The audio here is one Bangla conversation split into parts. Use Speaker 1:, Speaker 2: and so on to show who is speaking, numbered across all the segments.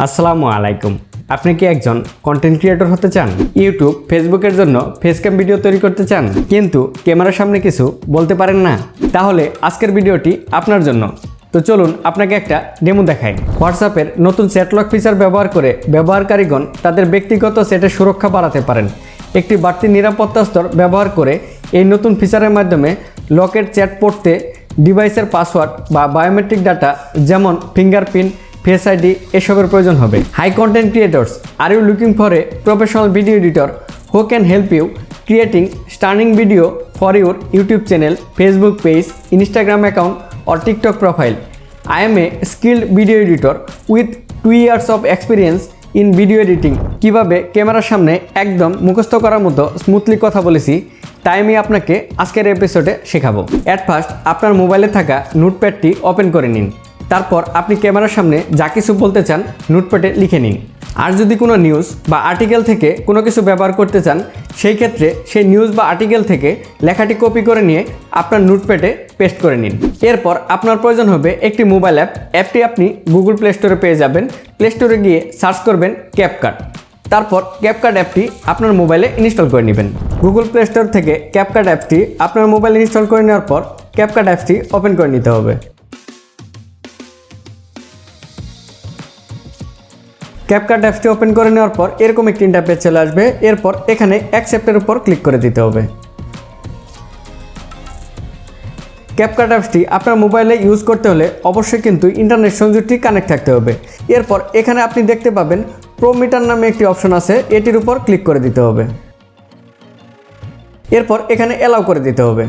Speaker 1: আসসালামু আলাইকুম। আপনি কি একজন কন্টেন্ট ক্রিয়েটর হতে চান? ইউটিউব, ফেসবুকের জন্য ফেসক্যাম ভিডিও তৈরি করতে চান, কিন্তু ক্যামেরার সামনে কিছু বলতে পারেন না? তাহলে আজকের ভিডিওটি আপনার জন্য। তো চলুন আপনাকে একটা ডেমো দেখাই। হোয়াটসঅ্যাপের নতুন চ্যাট লক ফিচার ব্যবহার করে ব্যবহারকারীগণ তাদের ব্যক্তিগত চ্যাটের সুরক্ষা বাড়াতে পারেন। একটি বাড়তি নিরাপত্তা স্তর ব্যবহার করে এই নতুন ফিচারের মাধ্যমে লকের চ্যাট পড়তে ডিভাইসের পাসওয়ার্ড বা বায়োমেট্রিক ডাটা যেমন ফিঙ্গারপ্রিন্ট, ফেস আইডি এসবের প্রয়োজন হবে। Hi content creators, are you looking for a professional video editor who can help you creating stunning video for your YouTube channel, Facebook page, Instagram account or TikTok profile? I am a skilled video editor with 2 years of experience in video editing. কিভাবে ক্যামেরার সামনে একদম মুখস্থ করার মতো স্মুথলি কথা বলেছি তাই আমি আপনাকে আজকের এপিসোডে শেখাবো। অ্যাট ফার্স্ট আপনার মোবাইলে থাকা নোটপ্যাডটি ওপেন করে নিন। তারপর আপনি ক্যামেরার সামনে যা কিছু বলতে চান নোটপ্যাডে লিখে নিন। আর যদি কোনো নিউজ বা আর্টিকেল থেকে কোনো কিছু ব্যবহার করতে চান, সেই ক্ষেত্রে সেই নিউজ বা আর্টিকেল থেকে লেখাটি কপি করে নিয়ে আপনার নোটপ্যাডে পেস্ট করে নিন। এরপর আপনার প্রয়োজন হবে একটি মোবাইল অ্যাপটি আপনি গুগল প্লে স্টোরে পেয়ে যাবেন। প্লে স্টোরে গিয়ে সার্চ করবেন ক্যাপকাট। তারপর ক্যাপকাট অ্যাপটি আপনার মোবাইলে ইনস্টল করে নেবেন। গুগল প্লে স্টোর থেকে ক্যাপকাট অ্যাপটি আপনার মোবাইলে ইনস্টল করে নেওয়ার পর ক্যাপকাট অ্যাপটি ওপেন করে নিতে হবে। ক্যাপকাট অ্যাপসটি ওপেন করে নেওয়ার পর এরকম একটি ইন্টারফেস চলে আসবে। এরপর এখানে অ্যাকসেপ্টের উপর ক্লিক করে দিতে হবে। ক্যাপকাট অ্যাপসটি আপনার মোবাইলে ইউজ করতে হলে অবশ্যই কিন্তু ইন্টারনেট সংযোগটি কানেক্ট থাকতে হবে। এরপর এখানে আপনি দেখতে পাবেন প্রো মিটার নামে একটি অপশন আছে, এটির উপর ক্লিক করে দিতে হবে। এরপর এখানে অ্যালাউ করে দিতে হবে।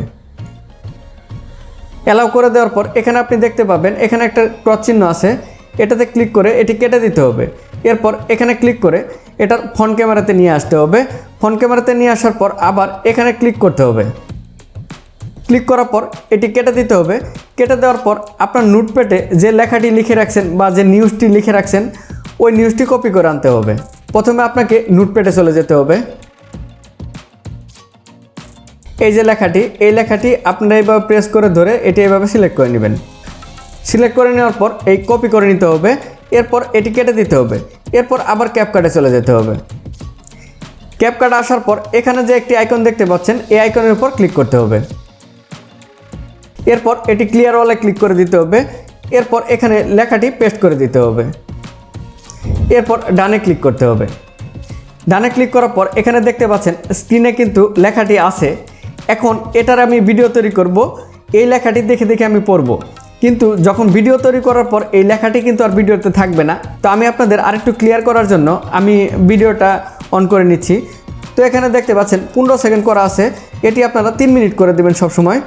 Speaker 1: অ্যালাউ করে দেওয়ার পর এখানে আপনি দেখতে পাবেন এখানে একটা ক্রস চিহ্ন আছে, এটাতে ক্লিক করে এটি কেটে দিতে হবে। এরপর এখানে ক্লিক করে এটার ফ্রন্ট ক্যামেরাতে নিয়ে আসতে হবে। ফ্রন্ট ক্যামেরাতে নিয়ে আসার পর আবার এখানে ক্লিক করতে হবে। ক্লিক করার পর এটি কেটে দিতে হবে। কেটে দেওয়ার পর আপনার নোটপ্যাডে যে লেখাটি লিখে রাখছেন বা যে নিউজটি লিখে রাখছেন ওই নিউজটি কপি করে আনতে হবে। প্রথমে আপনাকে নোটপ্যাডে চলে যেতে হবে। এই যে লেখাটি, এই লেখাটি আপনারা এইভাবে প্রেস করে ধরে এটি এইভাবে সিলেক্ট করে নেবেন। সিলেক্ট করে নেওয়ার পর এই কপি করে নিতে হবে। এরপর এটি কেটে দিতে হবে। এরপর আবার ক্যাপকাটে চলে যেতে হবে। ক্যাপকাট আসার পর এখানে যে একটি আইকন দেখতে পাচ্ছেন এই আইকনের উপর ক্লিক করতে হবে। এরপর এটি ক্লিয়ার ওয়ালে ক্লিক করে দিতে হবে। এরপর এখানে লেখাটি পেস্ট করে দিতে হবে। এরপর ডানে ক্লিক করতে হবে। ডানে ক্লিক করার পর এখানে দেখতে পাচ্ছেন স্ক্রিনে কিন্তু লেখাটি আছে। এখন এটার আমি ভিডিও তৈরি করব। এই লেখাটি দেখে দেখে আমি পড়ব, কিন্তু যখন ভিডিও তৈরি করার পর এই লেখাটি কিন্তু আর ভিডিওতে থাকবে না। তো আমি আপনাদের আরেকটু ক্লিয়ার করার জন্য আমি ভিডিওটা অন করে নিচ্ছি। তো এখানে দেখতে পাচ্ছেন 15 সেকেন্ড করা আছে, এটি আপনারা 3 মিনিট করে দেবেন সবসময়।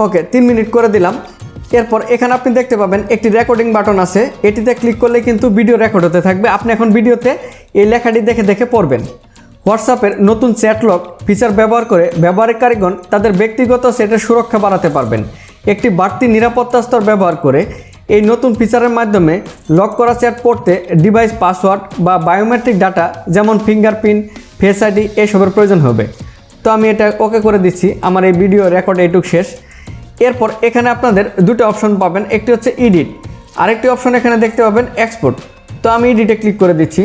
Speaker 1: ওকে, 3 মিনিট করে দিলাম। এরপর এখানে আপনি দেখতে পাবেন একটি রেকর্ডিং বাটন আছে, এটিতে ক্লিক করলে কিন্তু ভিডিও রেকর্ড হতে থাকবে। আপনি এখন ভিডিওতে এই লেখাটি দেখে দেখে পড়বেন। হোয়াটসঅ্যাপের নতুন চ্যাট লক ফিচার ব্যবহার করে ব্যবহারকারীগণ তাদের ব্যক্তিগত চ্যাটের সুরক্ষা বাড়াতে পারবেন। একটি বাড়তি নিরাপত্তা স্তর ব্যবহার করে এই নতুন ফিচারের মাধ্যমে লক করা চ্যাট পড়তে ডিভাইস পাসওয়ার্ড বা বায়োমেট্রিক ডাটা যেমন ফিঙ্গারপ্রিন্ট, ফেস আইডি এসবের প্রয়োজন হবে। তো আমি এটা ওকে করে দিচ্ছি। আমার এই ভিডিও রেকর্ড এইটুক শেষ। এরপর এখানে আপনাদের দুটো অপশন পাবেন, একটি হচ্ছে এডিট, আরেকটি অপশন এখানে দেখতে পাবেন এক্সপোর্ট। তো আমি এডিটে ক্লিক করে দিচ্ছি।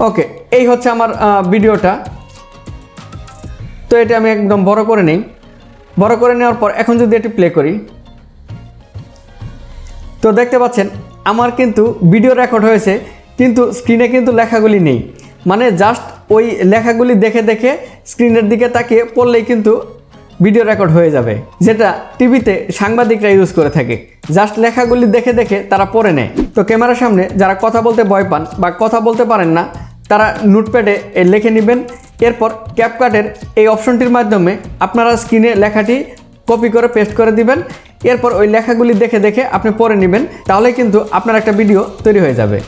Speaker 1: ওকে, এই হচ্ছে আমার ভিডিওটা। তো এটা আমি একদম বড় করে নেই। বড় করে নেওয়ার পর এখন যদি এটি প্লে করি, তো দেখতে পাচ্ছেন আমার কিন্তু ভিডিও রেকর্ড হয়েছে, কিন্তু স্ক্রিনে কিন্তু লেখাগুলি নেই। মানে জাস্ট ওই লেখাগুলি দেখে দেখে স্ক্রিনের দিকে তাকিয়ে পড়লেই কিন্তু ভিডিও রেকর্ড হয়ে যাবে, যেটা টিভিতে সাংবাদিকরা ইউজ করে থাকে। জাস্ট লেখাগুলি দেখে দেখে তারা পড়ে নেয়। তো ক্যামেরার সামনে যারা কথা বলতে ভয় পান বা কথা বলতে পারেন না, তারা নোটপ্যাডে লিখে নেবেন। এরপর ক্যাপকাটের এই অপশনটির মাধ্যমে আপনারা স্ক্রিনে লেখাটি কপি করে পেস্ট করে দিবেন। এরপর ওই লেখাগুলি দেখে দেখে আপনি পড়ে নেবেন, তাহলে কিন্তু আপনার একটা ভিডিও তৈরি হয়ে যাবে।